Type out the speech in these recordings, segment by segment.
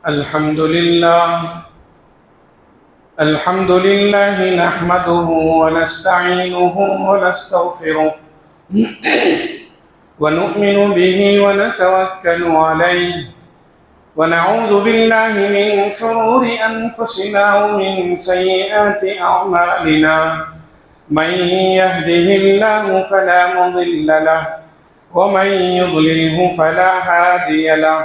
الحمد لله نحمده ونستعينه ونستغفره ونؤمن به ونتوكل عليه ونعوذ بالله من شرور أنفسنا ومن سيئات أعمالنا من يهده الله فلا مضل له ومن يضلله فلا هادي له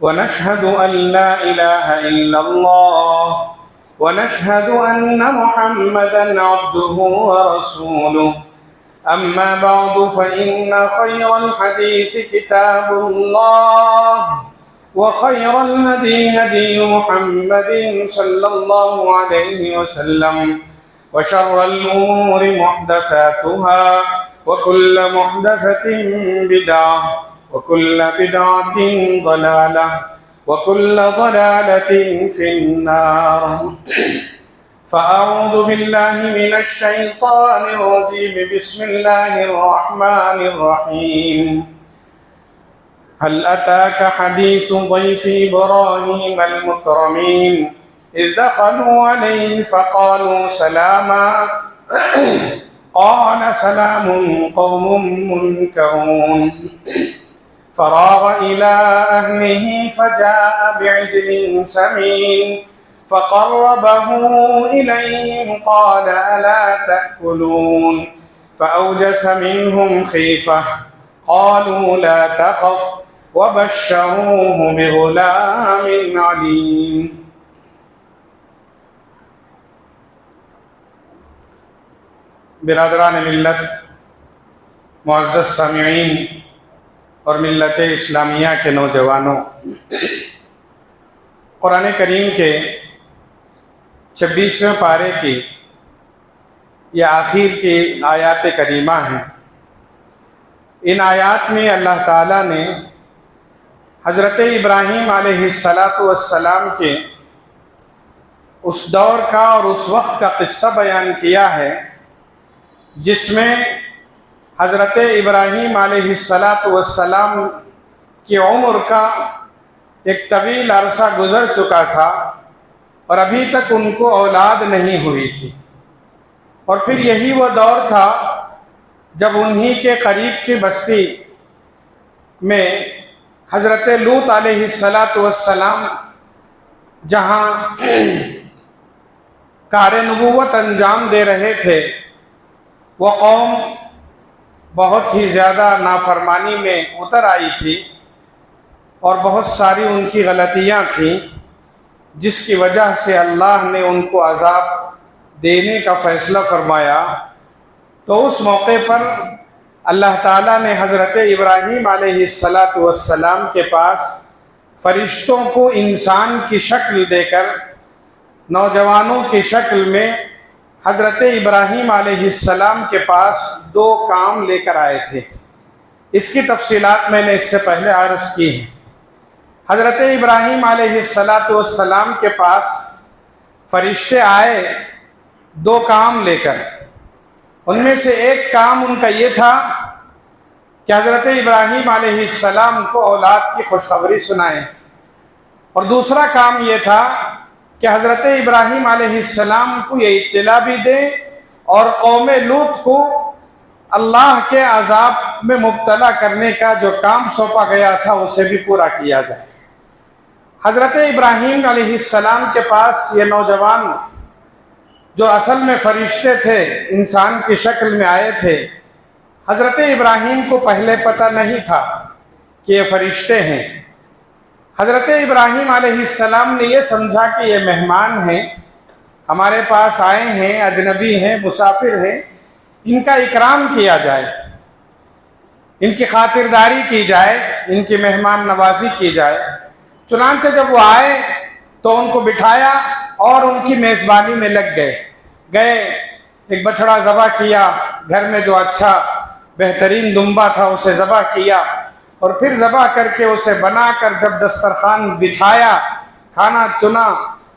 ونشهد أن لا إله إلا الله ونشهد أن محمدًا عبده ورسوله أما بعد فإن خير الحديث كتاب الله وخير الهدي هدي محمد صلى الله عليه وسلم وشر الأمور محدثاتها وكل محدثة بدعة وكل بدعة ضلالة وكل ضلالة في النار فأعوذ بالله من الشيطان الرجيم بسم الله الرحمن الرحيم هل أتاك حديث ضيف إبراهيم المكرمين إذ دخلوا عليه فقالوا سلاما قال سلام قوم منكرون فراغ إلى أهله فجاء بعجل سمين فقربه إليهم قال ألا تأكلون فأوجس منهم خيفة قالوا لا تخف وبشروه بغلام عليم برادران ملت، معزز سامعین اور ملت اسلامیہ کے نوجوانوں، قرآن کریم کے 26ویں پارے کی یہ آخر کی آیات کریمہ ہیں۔ ان آیات میں اللہ تعالیٰ نے حضرت ابراہیم علیہ السلام کے اس دور کا اور اس وقت کا قصہ بیان کیا ہے جس میں حضرت ابراہیم علیہ السلام کی عمر کا ایک طویل عرصہ گزر چکا تھا اور ابھی تک ان کو اولاد نہیں ہوئی تھی، اور پھر یہی وہ دور تھا جب انہی کے قریب کی بستی میں حضرت لوط علیہ السلام جہاں کار نبوت انجام دے رہے تھے، وہ قوم بہت ہی زیادہ نافرمانی میں اتر آئی تھی اور بہت ساری ان کی غلطیاں تھیں، جس کی وجہ سے اللہ نے ان کو عذاب دینے کا فیصلہ فرمایا۔ تو اس موقع پر اللہ تعالیٰ نے حضرت ابراہیم علیہ السلام کے پاس فرشتوں کو انسان کی شکل دے کر نوجوانوں کی شکل میں حضرت ابراہیم علیہ السلام کے پاس 2 کام لے کر آئے تھے۔ اس کی تفصیلات میں نے اس سے پہلے عرض کی ہیں۔ حضرت ابراہیم علیہ السلام کے پاس فرشتے آئے 2 کام لے کر۔ ان میں سے ایک کام ان کا یہ تھا کہ حضرت ابراہیم علیہ السلام کو اولاد کی خوشخبری سنائیں، اور دوسرا کام یہ تھا کہ حضرت ابراہیم علیہ السلام کو یہ اطلاع بھی دیں اور قوم لوط کو اللہ کے عذاب میں مبتلا کرنے کا جو کام سونپا گیا تھا اسے بھی پورا کیا جائے۔ حضرت ابراہیم علیہ السلام کے پاس یہ نوجوان جو اصل میں فرشتے تھے، انسان کی شکل میں آئے تھے، حضرت ابراہیم کو پہلے پتہ نہیں تھا کہ یہ فرشتے ہیں۔ حضرت ابراہیم علیہ السلام نے یہ سمجھا کہ یہ مہمان ہیں، ہمارے پاس آئے ہیں، اجنبی ہیں، مسافر ہیں، ان کا اکرام کیا جائے، ان کی خاطرداری کی جائے، ان کی مہمان نوازی کی جائے۔ چنانچہ جب وہ آئے تو ان کو بٹھایا اور ان کی میزبانی میں لگ گئے۔ ایک بچڑا ذبح کیا، گھر میں جو اچھا بہترین دمبا تھا اسے ذبح کیا، اور پھر ذبح کر کے اسے بنا کر جب دسترخوان بچھایا، کھانا چنا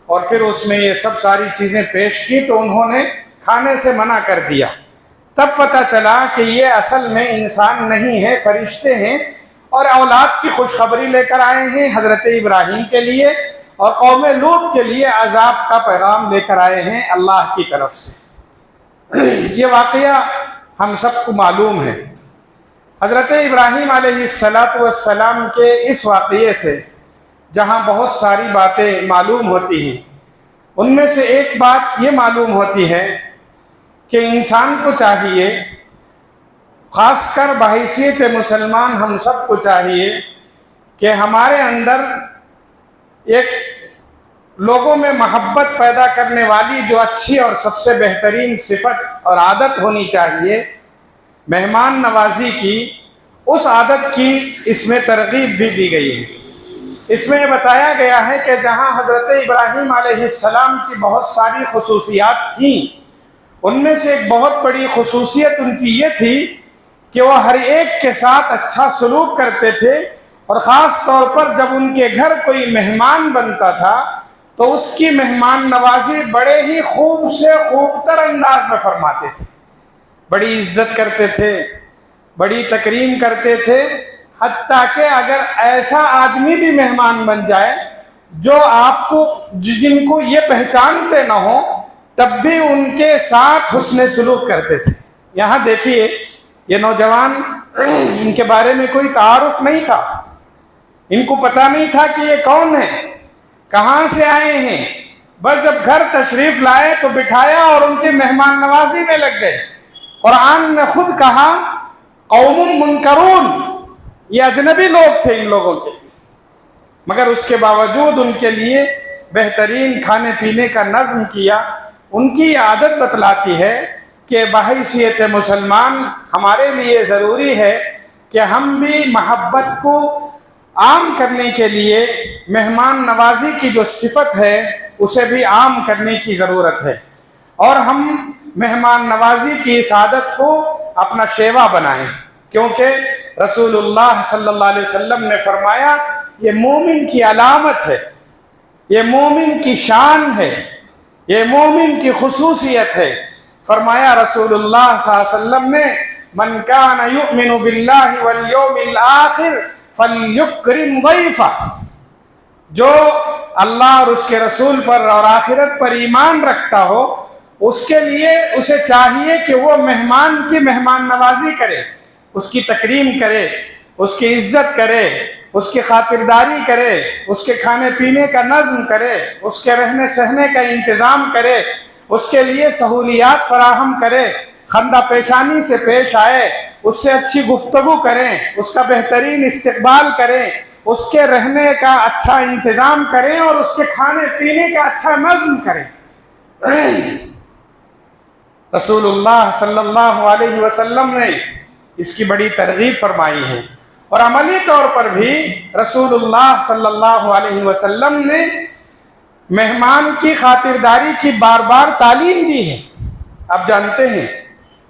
اور پھر اس میں یہ سب ساری چیزیں پیش کی تو انہوں نے کھانے سے منع کر دیا۔ تب پتہ چلا کہ یہ اصل میں انسان نہیں ہے، فرشتے ہیں، اور اولاد کی خوشخبری لے کر آئے ہیں حضرت ابراہیم کے لیے، اور قوم لوط کے لیے عذاب کا پیغام لے کر آئے ہیں اللہ کی طرف سے۔ یہ واقعہ ہم سب کو معلوم ہے۔ حضرت ابراہیم علیہ السلام کے اس واقعے سے جہاں بہت ساری باتیں معلوم ہوتی ہیں، ان میں سے ایک بات یہ معلوم ہوتی ہے کہ انسان کو چاہیے، خاص کر بحیثیت مسلمان ہم سب کو چاہیے کہ ہمارے اندر ایک لوگوں میں محبت پیدا کرنے والی جو اچھی اور سب سے بہترین صفت اور عادت ہونی چاہیے مہمان نوازی کی، اس عادت کی اس میں ترغیب بھی دی گئی ہے۔ اس میں یہ بتایا گیا ہے کہ جہاں حضرت ابراہیم علیہ السلام کی بہت ساری خصوصیات تھیں، ان میں سے ایک بہت بڑی خصوصیت ان کی یہ تھی کہ وہ ہر ایک کے ساتھ اچھا سلوک کرتے تھے، اور خاص طور پر جب ان کے گھر کوئی مہمان بنتا تھا تو اس کی مہمان نوازی بڑے ہی خوب سے خوب تر انداز میں فرماتے تھے، بڑی عزت کرتے تھے، بڑی تکریم کرتے تھے، حتیٰ کہ اگر ایسا آدمی بھی مہمان بن جائے جو آپ کو جن کو یہ پہچانتے نہ ہو، تب بھی ان کے ساتھ حسن سلوک کرتے تھے۔ یہاں دیکھیے، یہ نوجوان، ان کے بارے میں کوئی تعارف نہیں تھا، ان کو پتہ نہیں تھا کہ یہ کون ہے، کہاں سے آئے ہیں، بس جب گھر تشریف لائے تو بٹھایا اور ان کی مہمان نوازی میں لگ گئے۔ قرآن نے خود کہا قوم منکرون، یہ اجنبی لوگ تھے ان لوگوں کے لیے، مگر اس کے باوجود ان کے لیے بہترین کھانے پینے کا نظم کیا۔ ان کی عادت بتلاتی ہے کہ بحیثیت مسلمان ہمارے لیے ضروری ہے کہ ہم بھی محبت کو عام کرنے کے لیے مہمان نوازی کی جو صفت ہے اسے بھی عام کرنے کی ضرورت ہے، اور ہم مہمان نوازی کی اس عادت کو اپنا شیوا بنائیں، کیونکہ رسول اللہ صلی اللہ علیہ وسلم نے فرمایا یہ مومن کی علامت ہے، یہ مومن کی شان ہے، یہ مومن کی خصوصیت ہے۔ فرمایا رسول اللہ صلی اللہ علیہ وسلم نے من کان یؤمن باللہ والیوم الآخر فلیکرم ضیفہ، جو اللہ اور اس کے رسول پر اور آخرت پر ایمان رکھتا ہو، اس کے لیے اسے چاہیے کہ وہ مہمان کی مہمان نوازی کرے، اس کی تکریم کرے، اس کی عزت کرے، اس کی خاطرداری کرے، اس کے کھانے پینے کا نظم کرے، اس کے رہنے سہنے کا انتظام کرے، اس کے لیے سہولیات فراہم کرے، خندہ پیشانی سے پیش آئے، اس سے اچھی گفتگو کریں، اس کا بہترین استقبال کریں، اس کے رہنے کا اچھا انتظام کریں، اور اس کے کھانے پینے کا اچھا نظم کریں۔ رسول اللہ صلی اللہ علیہ وسلم نے اس کی بڑی ترغیب فرمائی ہے، اور عملی طور پر بھی رسول اللہ صلی اللہ علیہ وسلم نے مہمان کی خاطرداری کی بار بار تعلیم دی ہے۔ آپ جانتے ہیں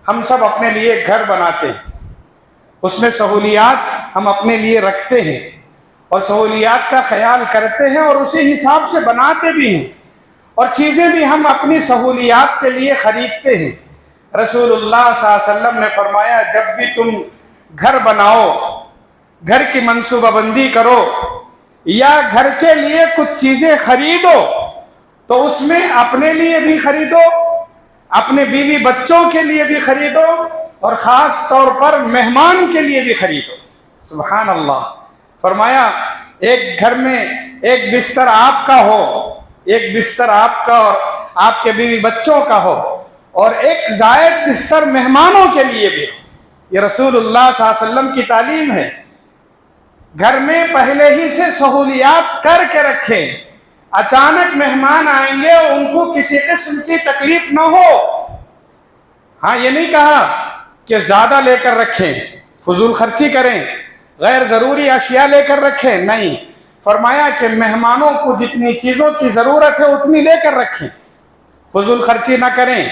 ہم سب اپنے لیے گھر بناتے ہیں، اس میں سہولیات ہم اپنے لیے رکھتے ہیں اور سہولیات کا خیال کرتے ہیں اور اسی حساب سے بناتے بھی ہیں، اور چیزیں بھی ہم اپنی سہولیات کے لیے خریدتے ہیں۔ رسول اللہ صلی اللہ علیہ وسلم نے فرمایا جب بھی تم گھر بناؤ، گھر کی منصوبہ بندی کرو، یا گھر کے لیے کچھ چیزیں خریدو، تو اس میں اپنے لیے بھی خریدو، اپنے بیوی بچوں کے لیے بھی خریدو، اور خاص طور پر مہمان کے لیے بھی خریدو۔ سبحان اللہ۔ فرمایا ایک گھر میں ایک بستر آپ کا ہو، ایک بستر آپ کا اور آپ کے بیوی بچوں کا ہو، اور ایک زائد بستر مہمانوں کے لیے بھی ہو۔ یہ رسول اللہ صلی اللہ علیہ وسلم کی تعلیم ہے۔ گھر میں پہلے ہی سے سہولیات کر کے رکھیں، اچانک مہمان آئیں گے ان کو کسی قسم کی تکلیف نہ ہو۔ ہاں، یہ نہیں کہا کہ زیادہ لے کر رکھیں، فضول خرچی کریں، غیر ضروری اشیاء لے کر رکھیں، نہیں، فرمایا کہ مہمانوں کو جتنی چیزوں کی ضرورت ہے اتنی لے کر رکھیں، فضول خرچی نہ کریں۔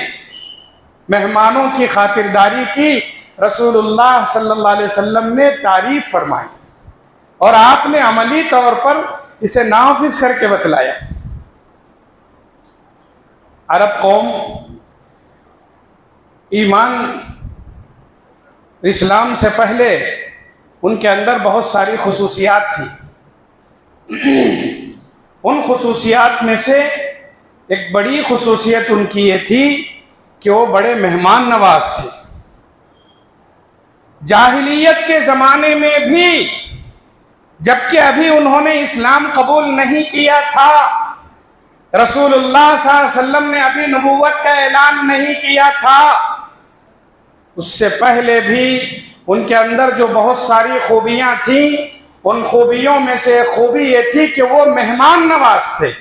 مہمانوں کی خاطرداری کی رسول اللہ صلی اللہ علیہ وسلم نے تعریف فرمائی، اور آپ نے عملی طور پر اسے نافذ کر کے بتلایا۔ عرب قوم ایمان اسلام سے پہلے ان کے اندر بہت ساری خصوصیات تھی. ان خصوصیات میں سے ایک بڑی خصوصیت ان کی یہ تھی کہ وہ بڑے مہمان نواز تھے. جاہلیت کے زمانے میں بھی، جبکہ ابھی انہوں نے اسلام قبول نہیں کیا تھا، رسول اللہ صلی اللہ علیہ وسلم نے ابھی نبوت کا اعلان نہیں کیا تھا، اس سے پہلے بھی ان کے اندر جو بہت ساری خوبیاں تھیں، ان خوبیوں میں سے ایک خوبی یہ تھی کہ وہ مہمان نواز تھے.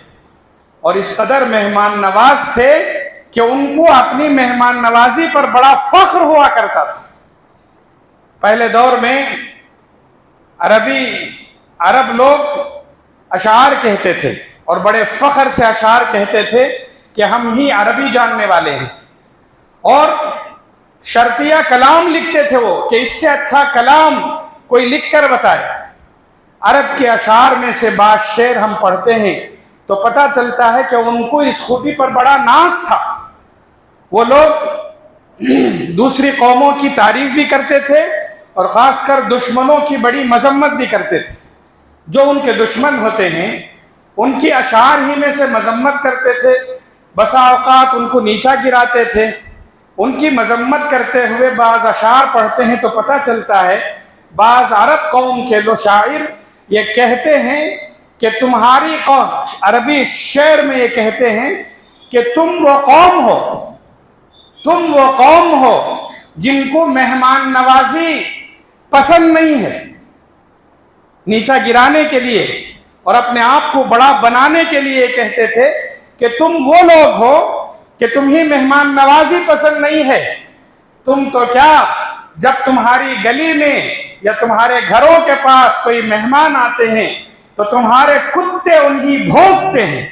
اور اس قدر مہمان نواز تھے کہ ان کو اپنی مہمان نوازی پر بڑا فخر ہوا کرتا تھا. پہلے دور میں عرب لوگ اشعار کہتے تھے اور بڑے فخر سے اشعار کہتے تھے کہ ہم ہی عربی جاننے والے ہیں، اور شرطیہ کلام لکھتے تھے وہ کہ اس سے اچھا کلام کوئی لکھ کر بتائے. عرب کے اشعار میں سے بعض شعر ہم پڑھتے ہیں تو پتہ چلتا ہے کہ ان کو اس خوبی پر بڑا ناز تھا. وہ لوگ دوسری قوموں کی تعریف بھی کرتے تھے اور خاص کر دشمنوں کی بڑی مذمت بھی کرتے تھے. جو ان کے دشمن ہوتے ہیں ان کی اشعار ہی میں سے مذمت کرتے تھے، بسا اوقات ان کو نیچا گراتے تھے. ان کی مذمت کرتے ہوئے بعض اشعار پڑھتے ہیں تو پتہ چلتا ہے بعض عرب قوم کے لوگ شاعر یہ کہتے ہیں کہ تمہاری قوم، عربی شعر میں یہ کہتے ہیں کہ تم وہ قوم ہو جن کو مہمان نوازی پسند نہیں ہے. نیچا گرانے کے لیے اور اپنے آپ کو بڑا بنانے کے لیے کہتے تھے کہ تم وہ لوگ ہو کہ تمہیں مہمان نوازی پسند نہیں ہے. تم تو کیا، جب تمہاری گلی میں یا تمہارے گھروں کے پاس کوئی مہمان آتے ہیں تو تمہارے کتے انہیں بھونکتے ہیں.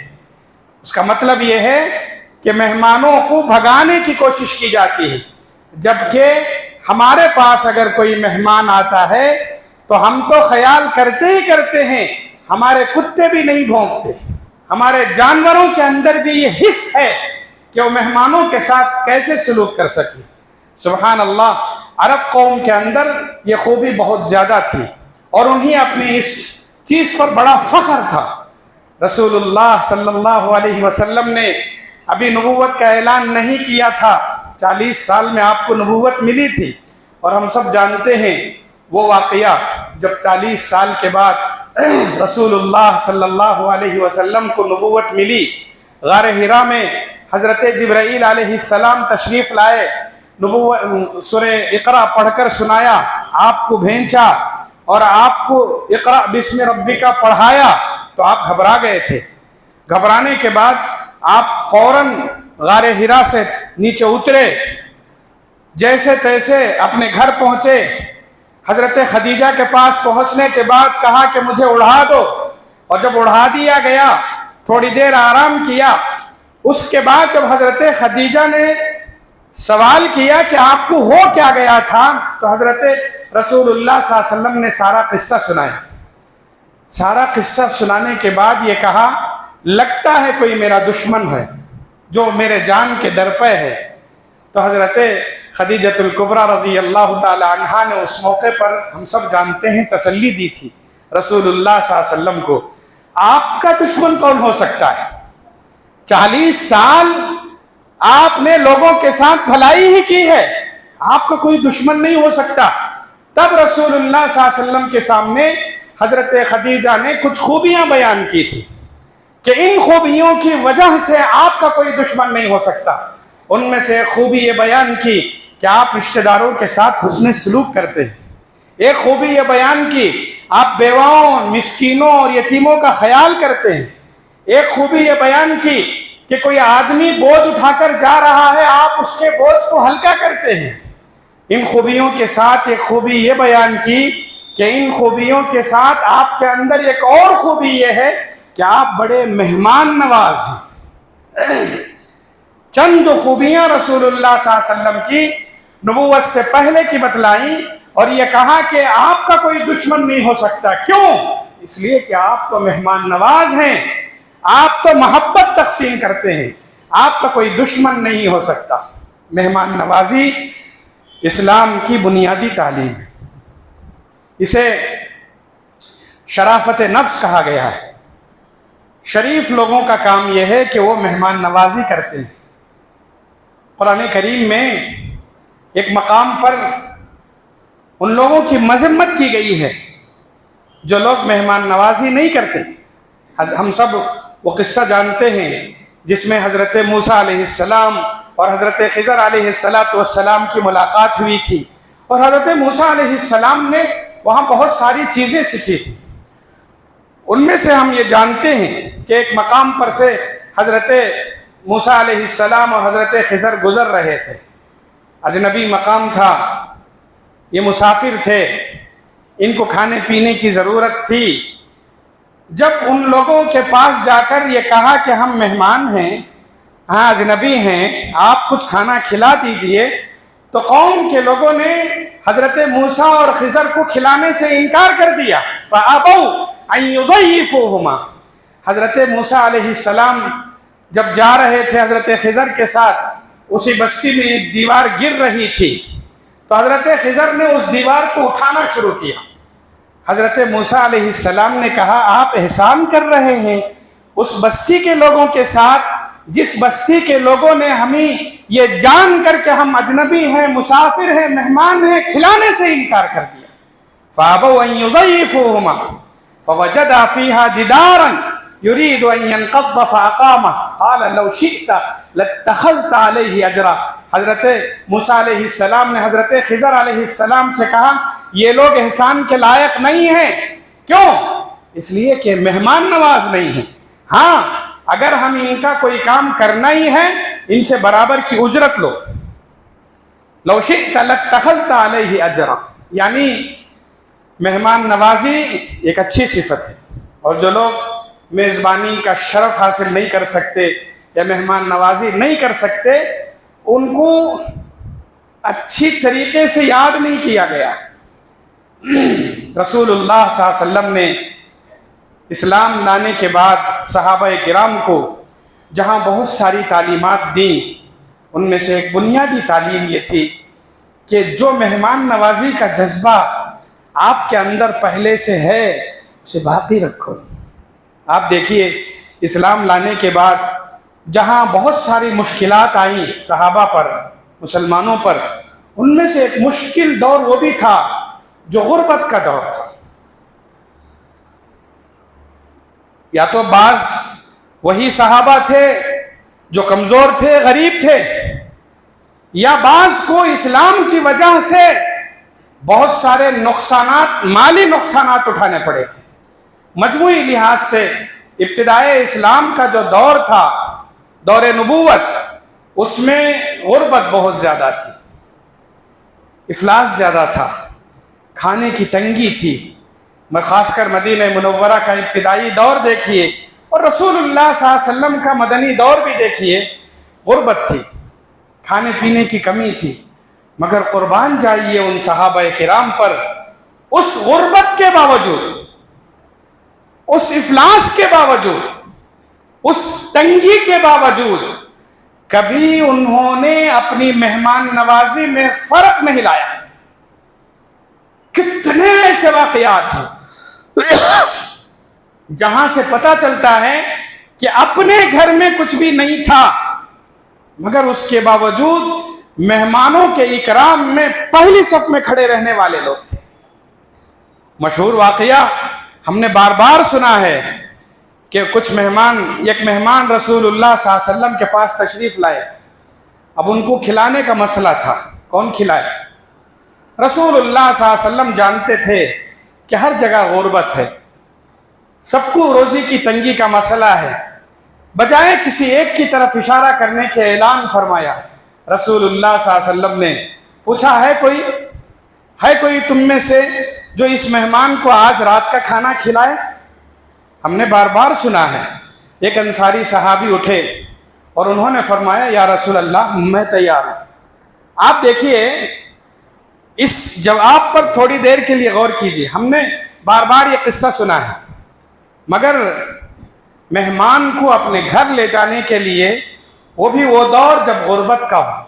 اس کا مطلب یہ ہے کہ مہمانوں کو بھگانے کی کوشش کی جاتی ہے، جبکہ ہمارے پاس اگر کوئی مہمان آتا ہے تو ہم تو خیال کرتے ہی کرتے ہیں ہمارے کتے بھی نہیں بھونکتے. ہمارے جانوروں کے اندر بھی یہ حس ہے کہ وہ مہمانوں کے ساتھ کیسے سلوک کر سکے. سبحان اللہ، عرب قوم کے اندر یہ خوبی بہت زیادہ تھی اور انہیں اپنی اس چیز پر بڑا فخر تھا. رسول اللہ صلی اللہ علیہ وسلم نے ابھی نبوت کا اعلان نہیں کیا تھا. 40 سال میں آپ کو نبوت ملی تھی، اور ہم سب جانتے ہیں وہ واقعہ جب 40 سال کے بعد رسول اللہ صلی اللہ علیہ وسلم کو نبوت ملی. غار حرا میں حضرت جبرائیل علیہ السلام تشریف لائے، سورہ اقرا پڑھ کر سنایا، آپ کو بھیجا اور آپ کو اقرا بسم ربک پڑھایا تو آپ گھبرا گئے تھے. گھبرانے کے بعد آپ فوراً غار حرا سے نیچے اترے، جیسے تیسے اپنے گھر پہنچے. حضرت خدیجہ کے پاس پہنچنے کے بعد کہا کہ مجھے اڑھا دو، اور جب اڑھا دیا گیا تھوڑی دیر آرام کیا. اس کے بعد جب حضرت خدیجہ نے سوال کیا کہ آپ کو ہو کیا گیا تھا تو حضرت رسول اللہ صلی اللہ علیہ وسلم نے سارا قصہ سنایا. سارا قصہ سنانے کے بعد یہ کہا لگتا ہے کوئی میرا دشمن ہے جو میرے جان کے در پہ ہے. تو حضرت خدیجۃ الکبریٰ رضی اللہ تعالی عنہا نے اس موقع پر ہم سب جانتے ہیں تسلی دی تھی رسول اللہ صلی اللہ علیہ وسلم کو. آپ کا دشمن کون ہو سکتا ہے؟ 40 سال آپ نے لوگوں کے ساتھ بھلائی ہی کی ہے، آپ کا کوئی دشمن نہیں ہو سکتا. تب رسول اللہ صلی اللہ علیہ وسلم کے سامنے حضرت خدیجہ نے کچھ خوبیاں بیان کی تھی کہ ان خوبیوں کی وجہ سے آپ کا کوئی دشمن نہیں ہو سکتا. ان میں سے ایک خوبی یہ بیان کی کہ آپ رشتہ داروں کے ساتھ حسن سلوک کرتے ہیں. ایک خوبی یہ بیان کی آپ بیواؤں، مسکینوں اور یتیموں کا خیال کرتے ہیں. ایک خوبی یہ بیان کی کہ کوئی آدمی بوجھ اٹھا کر جا رہا ہے، آپ اس کے بوجھ کو ہلکا کرتے ہیں. ان خوبیوں کے ساتھ ایک خوبی یہ بیان کی کہ ان خوبیوں کے ساتھ آپ کے اندر ایک اور خوبی یہ ہے کہ آپ بڑے مہمان نواز ہیں. چند جو خوبیاں رسول اللہ صلی اللہ علیہ وسلم کی نبوت سے پہلے کی بتلائیں اور یہ کہا کہ آپ کا کوئی دشمن نہیں ہو سکتا. کیوں؟ اس لیے کہ آپ تو مہمان نواز ہیں، آپ تو محبت تقسیم کرتے ہیں، آپ کا کوئی دشمن نہیں ہو سکتا. مہمان نوازی اسلام کی بنیادی تعلیم ہے. اسے شرافت نفس کہا گیا ہے۔ شریف لوگوں کا کام یہ ہے کہ وہ مہمان نوازی کرتے ہیں۔ قرآن کریم میں ایک مقام پر ان لوگوں کی مذمت کی گئی ہے جو لوگ مہمان نوازی نہیں کرتے۔ ہم سب وہ قصہ جانتے ہیں جس میں حضرت موسیٰ علیہ السلام اور حضرت خضر علیہ السلام کی ملاقات ہوئی تھی، اور حضرت موسیٰ علیہ السلام نے وہاں بہت ساری چیزیں سیکھی تھی۔ ان میں سے ہم یہ جانتے ہیں کہ ایک مقام پر سے حضرت موسیٰ علیہ السلام اور حضرت خضر گزر رہے تھے۔ اجنبی مقام تھا، یہ مسافر تھے، ان کو کھانے پینے کی ضرورت تھی۔ جب ان لوگوں کے پاس جا کر یہ کہا کہ ہم مہمان ہیں، ہاں اجنبی ہیں، آپ کچھ کھانا کھلا دیجئے، تو قوم کے لوگوں نے حضرت موسیٰ اور خضر کو کھلانے سے انکار کر دیا۔ فَأَبَوْا أَن يُضَيِّفُوهُمَا۔ حضرت موسیٰ علیہ السلام جب جا رہے تھے حضرت خضر کے ساتھ، اسی بستی میں ایک دیوار گر رہی تھی، تو حضرت خضر نے اس دیوار کو اٹھانا شروع کیا۔ حضرت موسیٰ علیہ السلام نے کہا آپ احسان کر رہے ہیں اس بستی کے لوگوں کے ساتھ جس بستی کے لوگوں نے ہمیں یہ جان کر کے ہم اجنبی ہیں، مسافر ہیں، مہمان ہیں، کھلانے سے انکار کر دیا۔ فَأَبَوْا أَن يُضَيِّفُوهُمَا فَوَجَدَا فِيهَا جِدَارًا يُرِيدُ أَن يَنقَضَّ فَأَقَامَهُ قَالَ لَوْ شِئْتَ لَاتَّخَذْتَ عَلَيْهِ أَجْرًا۔ حضرت موسیٰ علیہ السلام نے حضرت خضر علیہ السلام سے کہا یہ لوگ احسان کے لائق نہیں ہیں۔ کیوں؟ اس لیے کہ مہمان نواز نہیں ہیں۔ ہاں اگر ہم ان کا کوئی کام کرنا ہی ہے ان سے برابر کی اجرت لو۔ لو شئت لاتخذت علیہ اجرا، یعنی مہمان نوازی ایک اچھی صفت ہے، اور جو لوگ میزبانی کا شرف حاصل نہیں کر سکتے یا مہمان نوازی نہیں کر سکتے ان کو اچھی طریقے سے یاد نہیں کیا گیا۔ رسول اللہ صلی اللہ علیہ وسلم نے اسلام لانے کے بعد صحابہ کرام کو جہاں بہت ساری تعلیمات دیں، ان میں سے ایک بنیادی تعلیم یہ تھی کہ جو مہمان نوازی کا جذبہ آپ کے اندر پہلے سے ہے اسے باقی رکھو۔ آپ دیکھیے اسلام لانے کے بعد جہاں بہت ساری مشکلات آئیں صحابہ پر، مسلمانوں پر، ان میں سے ایک مشکل دور وہ بھی تھا جو غربت کا دور تھا۔ یا تو بعض وہی صحابہ تھے جو کمزور تھے، غریب تھے، یا بعض کو اسلام کی وجہ سے بہت سارے نقصانات، مالی نقصانات اٹھانے پڑے تھے۔ مجموعی لحاظ سے ابتدائے اسلام کا جو دور تھا، دور نبوت، اس میں غربت بہت زیادہ تھی، افلاس زیادہ تھا، کھانے کی تنگی تھی۔ میں خاص کر مدینہ منورہ کا ابتدائی دور دیکھیے اور رسول اللہ صلی اللہ علیہ وسلم کا مدنی دور بھی دیکھیے، غربت تھی، کھانے پینے کی کمی تھی، مگر قربان جائیے ان صحابہ کرام پر، اس غربت کے باوجود، اس افلاس کے باوجود، اس تنگی کے باوجود کبھی انہوں نے اپنی مہمان نوازی میں فرق نہیں لایا۔ کتنے ایسے واقعات ہیں جہاں سے پتہ چلتا ہے کہ اپنے گھر میں کچھ بھی نہیں تھا مگر اس کے باوجود مہمانوں کے اکرام میں پہلی صف میں کھڑے رہنے والے لوگ تھے۔ مشہور واقعہ ہم نے بار بار سنا ہے کہ ایک مہمان رسول اللہ صلی اللہ علیہ وسلم کے پاس تشریف لائے۔ اب ان کو کھلانے کا مسئلہ تھا، کون کھلائے؟ رسول اللہ صلی اللہ علیہ وسلم جانتے تھے کہ ہر جگہ غربت ہے، سب کو روزی کی تنگی کا مسئلہ ہے، بجائے کسی ایک کی طرف اشارہ کرنے کے اعلان فرمایا۔ رسول اللہ صلی اللہ علیہ وسلم نے پوچھا ہے کوئی تم میں سے جو اس مہمان کو آج رات کا کھانا کھلائے؟ ہم نے بار بار سنا ہے ایک انصاری صحابی اٹھے اور انہوں نے فرمایا یا رسول اللہ میں تیار ہوں۔ آپ دیکھیے اس جواب پر تھوڑی دیر کے لیے غور کیجیے، ہم نے بار بار یہ قصہ سنا ہے، مگر مہمان کو اپنے گھر لے جانے کے لیے، وہ بھی وہ دور جب غربت کا ہو،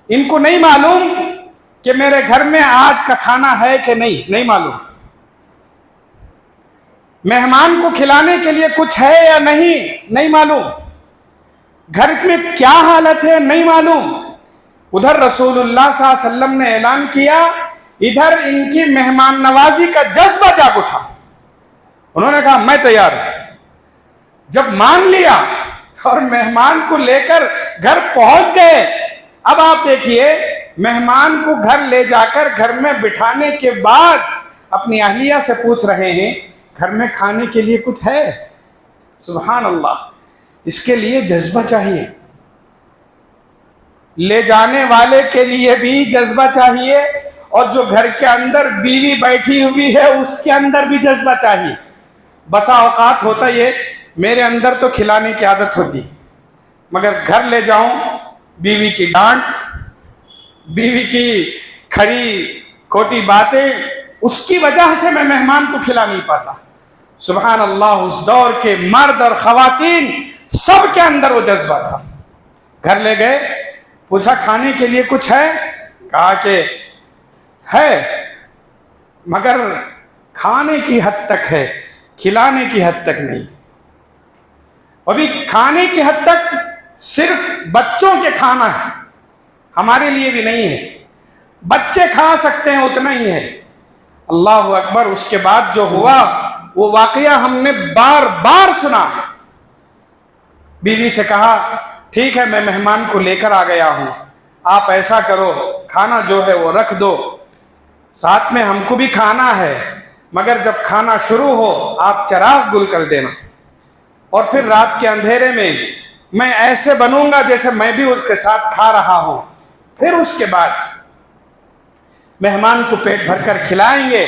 ان کو نہیں معلوم کہ میرے گھر میں آج کا کھانا ہے کہ نہیں معلوم، مہمان کو کھلانے کے لیے کچھ ہے یا نہیں معلوم، گھر میں کیا حالت ہے نہیں معلوم۔ ادھر رسول اللہ صلی اللہ علیہ وسلم نے اعلان کیا، ادھر ان کی مہمان نوازی کا جذبہ جاگ اٹھا، انہوں نے کہا میں تیار ہوں۔ جب مان لیا اور مہمان کو لے کر گھر پہنچ گئے، اب آپ دیکھیے مہمان کو گھر لے جا کر گھر میں بٹھانے کے بعد اپنی اہلیہ سے پوچھ رہے ہیں گھر میں کھانے کے لیے کچھ ہے؟ سبحان اللہ، اس کے لیے جذبہ چاہیے، لے جانے والے کے لیے بھی جذبہ چاہیے، اور جو گھر کے اندر بیوی بیٹھی ہوئی ہے اس کے اندر بھی جذبہ چاہیے۔ بسا اوقات ہوتا یہ میرے اندر تو کھلانے کی عادت ہوتی، مگر گھر لے جاؤں بیوی کی ڈانٹ، بیوی کی کھری کھوٹی باتیں، اس کی وجہ سے میں مہمان کو کھلا نہیں پاتا۔ سبحان اللہ، اس دور کے مرد اور خواتین سب کے اندر وہ جذبہ تھا۔ گھر لے گئے، پوچھا کھانے کے لیے کچھ ہے؟ کہا کہ ہے، مگر کھانے کی حد تک ہے، کھلانے کی حد تک نہیں۔ ابھی کھانے کی حد تک صرف بچوں کے کھانا ہے، ہمارے لیے بھی نہیں ہے، بچے کھا سکتے ہیں اتنا ہی ہے۔ اللہ اکبر۔ اس کے بعد جو ہوا وہ واقعہ ہم نے بار بار سنا ہے۔ بیوی سے کہا ٹھیک ہے میں مہمان کو لے کر آ گیا ہوں، آپ ایسا کرو کھانا جو ہے وہ رکھ دو، ساتھ میں ہم کو بھی کھانا ہے، مگر جب کھانا شروع ہو آپ چراغ گل کر دینا، اور پھر رات کے اندھیرے میں میں ایسے بنوں گا جیسے میں بھی اس کے ساتھ کھا رہا ہوں، پھر اس کے بعد مہمان کو پیٹ بھر کر کھلائیں گے،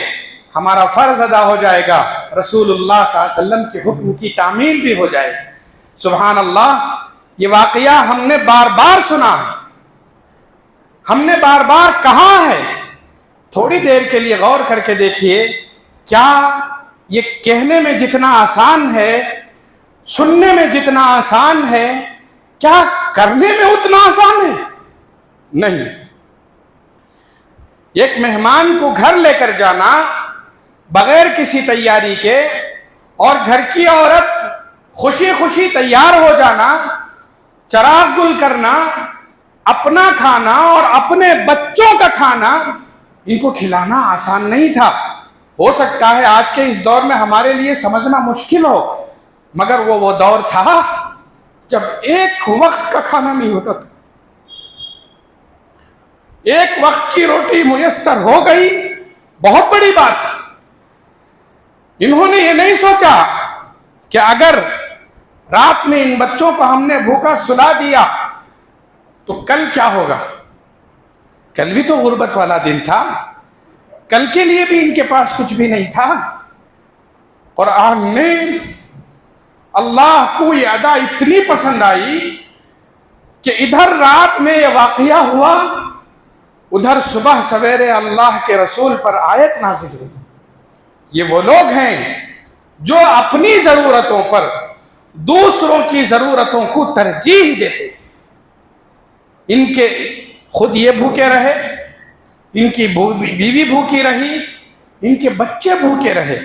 ہمارا فرض ادا ہو جائے گا، رسول اللہ صلی اللہ علیہ وسلم کے حکم کی تعمیل بھی ہو جائے گی۔ سبحان اللہ، یہ واقعہ ہم نے بار بار سنا ہے، ہم نے بار بار کہا ہے۔ تھوڑی دیر کے لیے غور کر کے دیکھیے، کیا یہ کہنے میں جتنا آسان ہے، سننے میں جتنا آسان ہے، کیا کرنے میں اتنا آسان ہے؟ نہیں۔ ایک مہمان کو گھر لے کر جانا بغیر کسی تیاری کے، اور گھر کی عورت خوشی خوشی تیار ہو جانا، چراغ گل کرنا، اپنا کھانا اور اپنے بچوں کا کھانا ان کو کھلانا آسان نہیں تھا۔ ہو سکتا ہے آج کے اس دور میں ہمارے لیے سمجھنا مشکل ہو، مگر وہ دور تھا جب ایک وقت کا کھانا نہیں ہوتا تھا، ایک وقت کی روٹی میسر ہو گئی، بہت بڑی بات۔ انہوں نے یہ نہیں سوچا کہ اگر رات میں ان بچوں کو ہم نے بھوکا سلا دیا تو کل کیا ہوگا؟ کل بھی تو غربت والا دن تھا، کل کے لیے بھی ان کے پاس کچھ بھی نہیں تھا۔ قرآن نے اللہ کو یہ ادا اتنی پسند آئی کہ ادھر رات میں یہ واقعہ ہوا، ادھر صبح سویرے اللہ کے رسول پر آیت نازل ہوئی۔ یہ وہ لوگ ہیں جو اپنی ضرورتوں پر دوسروں کی ضرورتوں کو ترجیح دیتے، ان کے خود یہ بھوکے رہے، ان کی بیوی بھوکی رہی، ان کے بچے بھوکے رہے،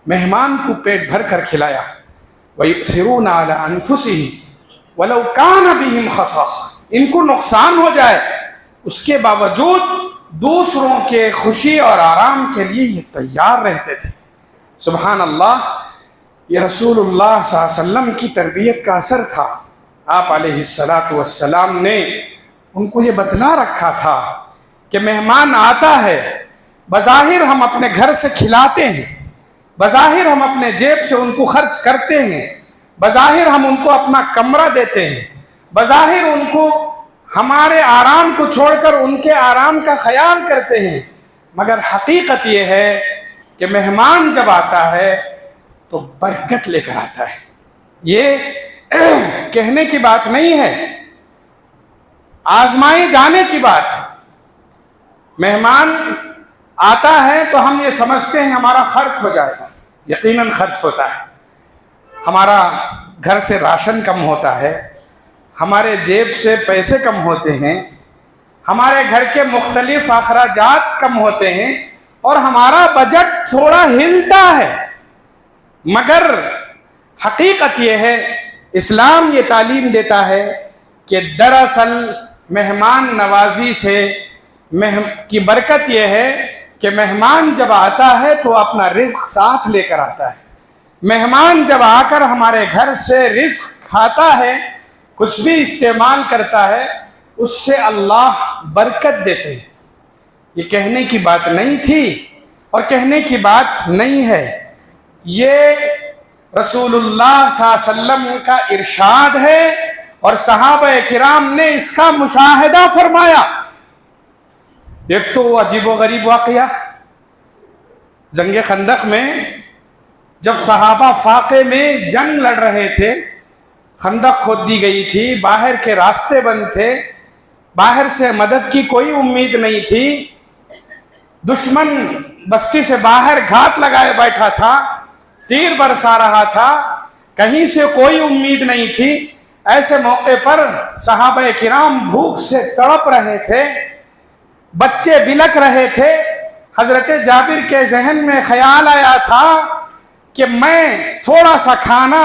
مہمان کو پیٹ بھر کر کھلایا۔ وَيُؤْثِرُونَ عَلَىٰ أَنفُسِهِمْ وَلَوْ كَانَ بِهِمْ خَصَاصَةٌ، ان کو نقصان ہو جائے اس کے باوجود دوسروں کے خوشی اور آرام کے لیے یہ تیار رہتے تھے۔ سبحان اللہ، یہ رسول اللہ صلی اللہ علیہ وسلم کی تربیت کا اثر تھا۔ آپ علیہ السلام نے ان کو یہ بتلا رکھا تھا کہ مہمان آتا ہے، بظاہر ہم اپنے گھر سے کھلاتے ہیں، بظاہر ہم اپنے جیب سے ان کو خرچ کرتے ہیں، بظاہر ہم ان کو اپنا کمرہ دیتے ہیں، بظاہر ان کو ہمارے آرام کو چھوڑ کر ان کے آرام کا خیال کرتے ہیں، مگر حقیقت یہ ہے کہ مہمان جب آتا ہے تو برکت لے کر آتا ہے۔ یہ کہنے کی بات نہیں ہے، آزمائے جانے کی بات ہے۔ مہمان آتا ہے تو ہم یہ سمجھتے ہیں ہمارا خرچ ہو جائے گا، یقیناً خرچ ہوتا ہے، ہمارا گھر سے راشن کم ہوتا ہے، ہمارے جیب سے پیسے کم ہوتے ہیں، ہمارے گھر کے مختلف اخراجات کم ہوتے ہیں اور ہمارا بجٹ تھوڑا ہلتا ہے، مگر حقیقت یہ ہے، اسلام یہ تعلیم دیتا ہے کہ دراصل مہمان نوازی سے کی برکت یہ ہے کہ مہمان جب آتا ہے تو اپنا رزق ساتھ لے کر آتا ہے۔ مہمان جب آ کر ہمارے گھر سے رزق کھاتا ہے، کچھ بھی استعمال کرتا ہے، اس سے اللہ برکت دیتے ہیں۔ یہ کہنے کی بات نہیں تھی اور کہنے کی بات نہیں ہے، یہ رسول اللہ صلی اللہ علیہ وسلم کا ارشاد ہے اور صحابہ کرام نے اس کا مشاہدہ فرمایا۔ ایک تو عجیب و غریب واقعہ، جنگ خندق میں جب صحابہ فاقے میں جنگ لڑ رہے تھے، خندق کھود دی گئی تھی، باہر کے راستے بند تھے، باہر سے مدد کی کوئی امید نہیں تھی، دشمن بستی سے باہر گھات لگائے بیٹھا تھا، تیر برسا رہا تھا، کہیں سے کوئی امید نہیں تھی۔ ایسے موقع پر صحابہ کرام بھوک سے تڑپ رہے تھے، بچے بلک رہے تھے۔ حضرت جابر کے ذہن میں خیال آیا تھا کہ میں تھوڑا سا کھانا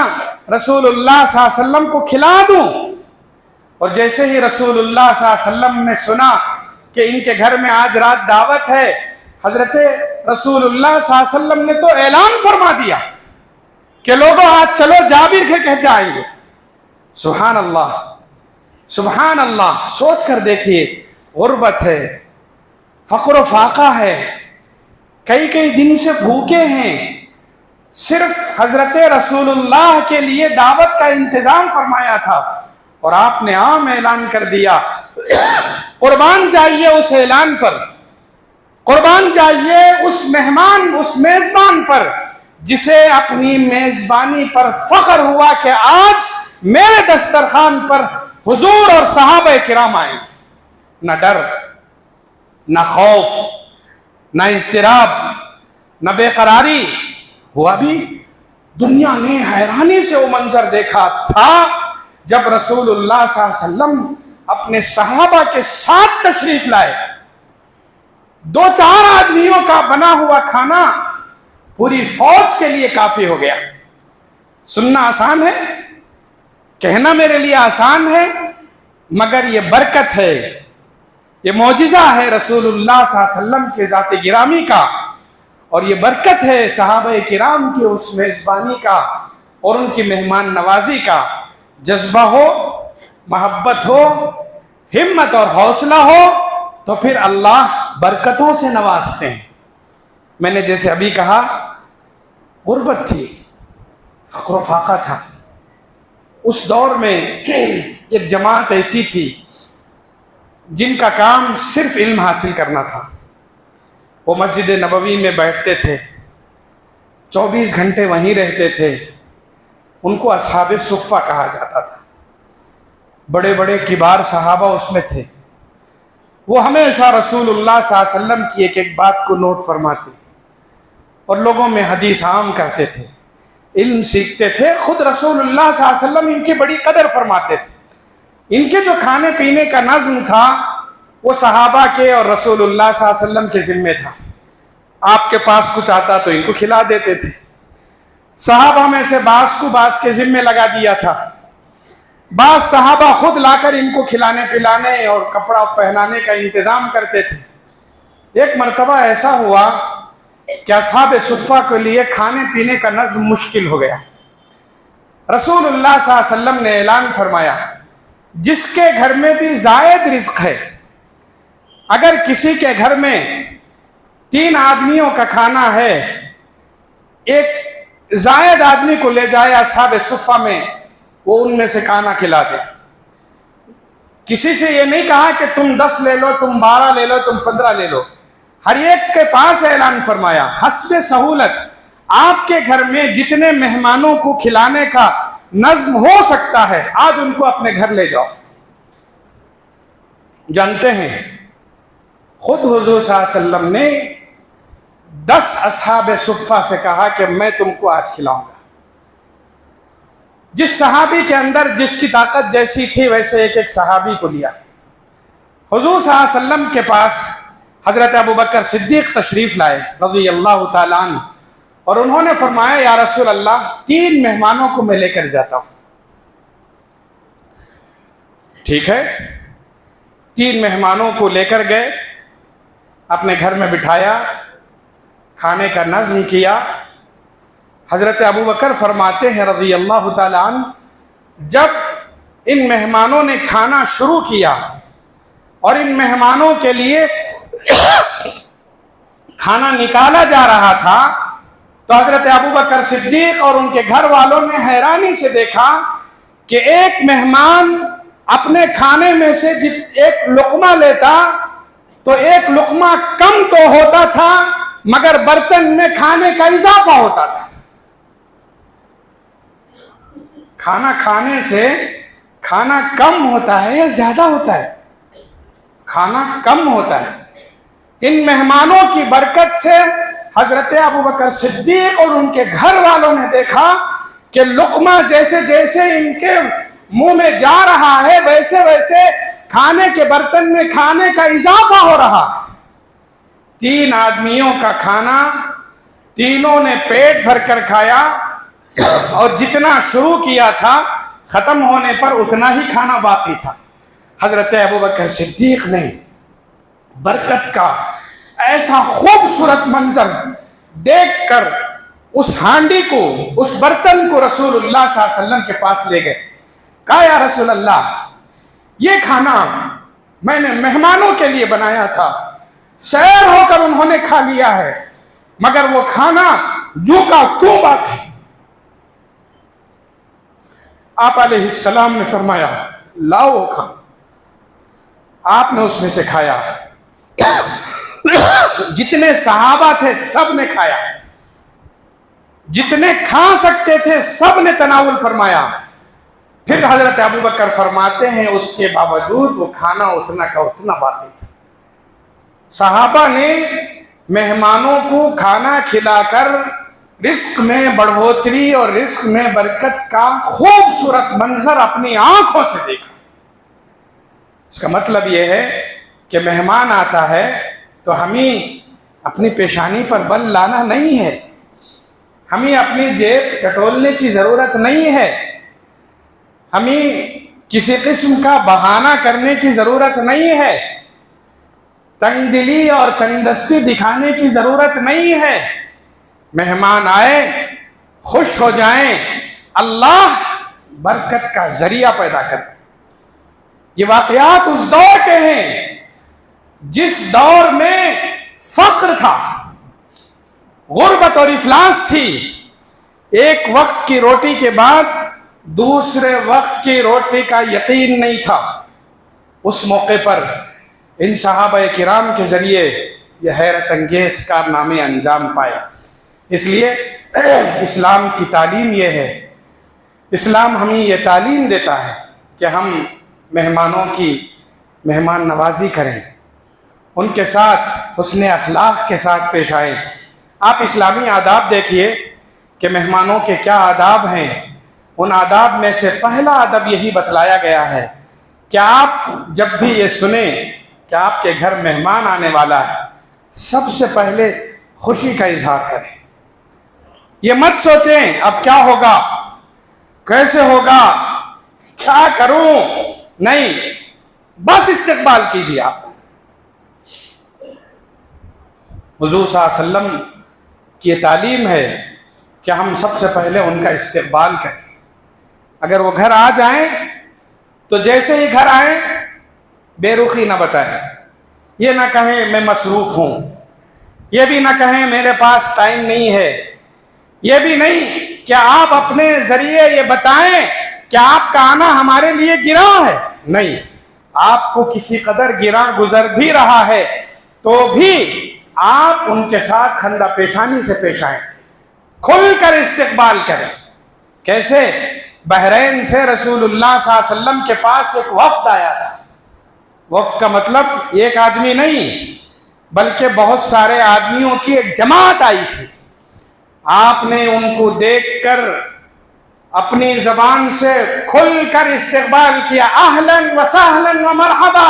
رسول اللہ صلی اللہ علیہ وسلم کو کھلا دوں، اور جیسے ہی رسول اللہ صلی اللہ علیہ وسلم نے سنا کہ ان کے گھر میں آج رات دعوت ہے، حضرت رسول اللہ صلی اللہ علیہ وسلم نے تو اعلان فرما دیا کہ لوگوں آج چلو جابر کے کہہ جائیں گے۔ سبحان اللہ، سبحان اللہ، سوچ کر دیکھیے، غربت ہے، فقر و فاقہ ہے، کئی دن سے بھوکے ہیں، صرف حضرت رسول اللہ کے لیے دعوت کا انتظام فرمایا تھا اور آپ نے عام اعلان کر دیا۔ قربان جائیے اس اعلان پر، قربان جائیے اس مہمان، اس میزبان پر جسے اپنی میزبانی پر فخر ہوا کہ آج میرے دسترخوان پر حضور اور صحابہ کرام آئے۔ نہ ڈر، نہ خوف، نہ اضطراب، نہ بے قراری ہوا بھی۔ دنیا نے حیرانی سے وہ منظر دیکھا تھا جب رسول اللہ صلی اللہ علیہ وسلم اپنے صحابہ کے ساتھ تشریف لائے۔ 2-4 آدمیوں کا بنا ہوا کھانا پوری فوج کے لیے کافی ہو گیا۔ سننا آسان ہے، کہنا میرے لیے آسان ہے، مگر یہ برکت ہے، یہ معجزہ ہے رسول اللہ صلی اللہ علیہ وسلم کے ذات گرامی کا، اور یہ برکت ہے صحابہ کرام کی اس میزبانی کا اور ان کی مہمان نوازی کا۔ جذبہ ہو، محبت ہو، ہمت اور حوصلہ ہو تو پھر اللہ برکتوں سے نوازتے ہیں۔ میں نے جیسے ابھی کہا، غربت تھی، فقر و فاقہ تھا۔ اس دور میں ایک جماعت ایسی تھی جن کا کام صرف علم حاصل کرنا تھا۔ وہ مسجد نبوی میں بیٹھتے تھے، 24 گھنٹے وہیں رہتے تھے۔ ان کو اصحاب صفہ کہا جاتا تھا۔ بڑے بڑے کبار صحابہ اس میں تھے۔ وہ ہمیشہ رسول اللہ صلی اللہ علیہ وسلم کی ایک بات کو نوٹ فرماتے اور لوگوں میں حدیث عام کرتے تھے، علم سیکھتے تھے۔ خود رسول اللہ صلی اللہ علیہ وسلم ان کی بڑی قدر فرماتے تھے۔ ان کے جو کھانے پینے کا نظم تھا وہ صحابہ کے اور رسول اللہ صلی اللہ علیہ وسلم کے ذمہ تھا۔ آپ کے پاس کچھ آتا تو ان کو کھلا دیتے تھے۔ صحابہ میں سے بعض کو بعض کے ذمہ لگا دیا تھا۔ بعض صحابہ خود لا کر ان کو کھلانے پلانے اور کپڑا پہنانے کا انتظام کرتے تھے۔ ایک مرتبہ ایسا ہوا کہ اصحاب صفہ کے لیے کھانے پینے کا نظم مشکل ہو گیا۔ رسول اللہ صلی اللہ علیہ وسلم نے اعلان فرمایا، جس کے گھر میں بھی زائد رزق ہے، اگر کسی کے گھر میں 3 آدمیوں کا کھانا ہے، ایک زائد آدمی کو لے جائے اصحاب صفہ میں، وہ ان میں سے کھانا کھلا دے۔ کسی سے یہ نہیں کہا کہ تم 10 لے لو، تم 12 لے لو، تم 15 لے لو۔ ہر ایک کے پاس اعلان فرمایا، حسب سہولت آپ کے گھر میں جتنے مہمانوں کو کھلانے کا نظم ہو سکتا ہے، آج ان کو اپنے گھر لے جاؤ۔ جانتے ہیں خود حضور صلی اللہ علیہ وسلم نے 10 اصحاب صفہ سے کہا کہ میں تم کو آج کھلاؤں گا۔ جس صحابی کے اندر جس کی طاقت جیسی تھی ویسے ایک صحابی کو لیا حضور صلی اللہ علیہ وسلم کے پاس حضرت ابو بکر صدیق تشریف لائے رضی اللہ تعالیٰ عنہ، اور انہوں نے فرمایا یا رسول اللہ 3 مہمانوں کو میں لے کر جاتا ہوں۔ ٹھیک ہے، 3 مہمانوں کو لے کر گئے، اپنے گھر میں بٹھایا، کھانے کا نظم کیا۔ حضرت ابو بکر فرماتے ہیں رضی اللہ تعالیٰ عنہ، جب ان مہمانوں نے کھانا شروع کیا اور ان مہمانوں کے لیے کھانا نکالا جا رہا تھا، تو حضرت ابو بکر صدیق اور ان کے گھر والوں نے حیرانی سے دیکھا کہ ایک مہمان اپنے کھانے میں سے ایک لقمہ لیتا تو ایک لقمہ کم تو ہوتا تھا مگر برتن میں کھانے کا اضافہ ہوتا تھا۔ کھانا کھانے سے کھانا کم ہوتا ہے یا زیادہ ہوتا ہے؟ کھانا کم ہوتا ہے۔ ان مہمانوں کی برکت سے حضرت ابو بکر صدیق اور ان کے گھر والوں نے دیکھا کہ لقمہ جیسے جیسے ان کے منہ میں جا رہا ہے ویسے ویسے کھانے کے برتن میں کھانے کا اضافہ ہو رہا۔ 3 آدمیوں کا کھانا تینوں نے پیٹ بھر کر کھایا، اور جتنا شروع کیا تھا ختم ہونے پر اتنا ہی کھانا باقی تھا۔ حضرت ابو بکر صدیق نے برکت کا ایسا خوبصورت منظر دیکھ کر اس ہانڈی کو، اس برتن کو رسول اللہ صلی اللہ علیہ وسلم کے پاس لے گئے۔ کہا یا رسول اللہ، یہ کھانا میں نے مہمانوں کے لیے بنایا تھا، سیر ہو کر انہوں نے کھا لیا ہے، مگر وہ کھانا جو کا توں باقی۔ آپ علیہ السلام نے فرمایا لاؤ کھانا۔ آپ نے اس میں سے کھایا، جتنے صحابہ تھے سب نے کھایا، جتنے کھا سکتے تھے سب نے تناول فرمایا۔ پھر حضرت ابو بکر فرماتے ہیں اس کے باوجود وہ کھانا اتنا کا اتنا باقی تھا۔ صحابہ نے مہمانوں کو کھانا کھلا کر رزق میں بڑھوتری اور رزق میں برکت کا خوبصورت منظر اپنی آنکھوں سے دیکھا۔ اس کا مطلب یہ ہے کہ مہمان آتا ہے تو ہمیں اپنی پیشانی پر بل لانا نہیں ہے، ہمیں اپنی جیب ٹٹولنے کی ضرورت نہیں ہے، ہمیں کسی قسم کا بہانہ کرنے کی ضرورت نہیں ہے، تنگ دلی اور تنگ دستی دکھانے کی ضرورت نہیں ہے۔ مہمان آئے خوش ہو جائیں، اللہ برکت کا ذریعہ پیدا کر۔ یہ واقعات اس دور کے ہیں جس دور میں فقر تھا، غربت اور افلاس تھی، ایک وقت کی روٹی کے بعد دوسرے وقت کی روٹی کا یقین نہیں تھا۔ اس موقع پر ان صحابہ کرام کے ذریعے یہ حیرت انگیز کارنامے انجام پائے۔ اس لیے اسلام کی تعلیم یہ ہے، اسلام ہمیں یہ تعلیم دیتا ہے کہ ہم مہمانوں کی مہمان نوازی کریں، ان کے ساتھ حسن اخلاق کے ساتھ پیش آئیں۔ آپ اسلامی آداب دیکھیے کہ مہمانوں کے کیا آداب ہیں۔ ان آداب میں سے پہلا ادب یہی بتلایا گیا ہے کہ آپ جب بھی یہ سنیں کہ آپ کے گھر مہمان آنے والا ہے، سب سے پہلے خوشی کا اظہار کریں۔ یہ مت سوچیں اب کیا ہوگا، کیسے ہوگا، کیا کروں، نہیں، بس استقبال کیجیے۔ آپ حضور صلی اللہ علیہ وسلم کی یہ تعلیم ہے کہ ہم سب سے پہلے ان کا استقبال کریں۔ اگر وہ گھر آ جائیں تو جیسے ہی گھر آئیں بے رخی نہ بتائیں، یہ نہ کہیں میں مصروف ہوں، یہ بھی نہ کہیں میرے پاس ٹائم نہیں ہے، یہ بھی نہیں کہ آپ اپنے ذریعے یہ بتائیں کہ آپ کا آنا ہمارے لیے گراں ہے۔ نہیں، آپ کو کسی قدر گراں گزر بھی رہا ہے تو بھی آپ ان کے ساتھ خندہ پیشانی سے پیش آئیں، کھل کر استقبال کریں۔ کیسے؟ بحرین سے رسول اللہ صلی اللہ علیہ وسلم کے پاس ایک وفد آیا تھا۔ وفد کا مطلب ایک آدمی نہیں بلکہ بہت سارے آدمیوں کی ایک جماعت آئی تھی۔ آپ نے ان کو دیکھ کر اپنی زبان سے کھل کر استقبال کیا، اہلاً و سہلاً و مرحبا،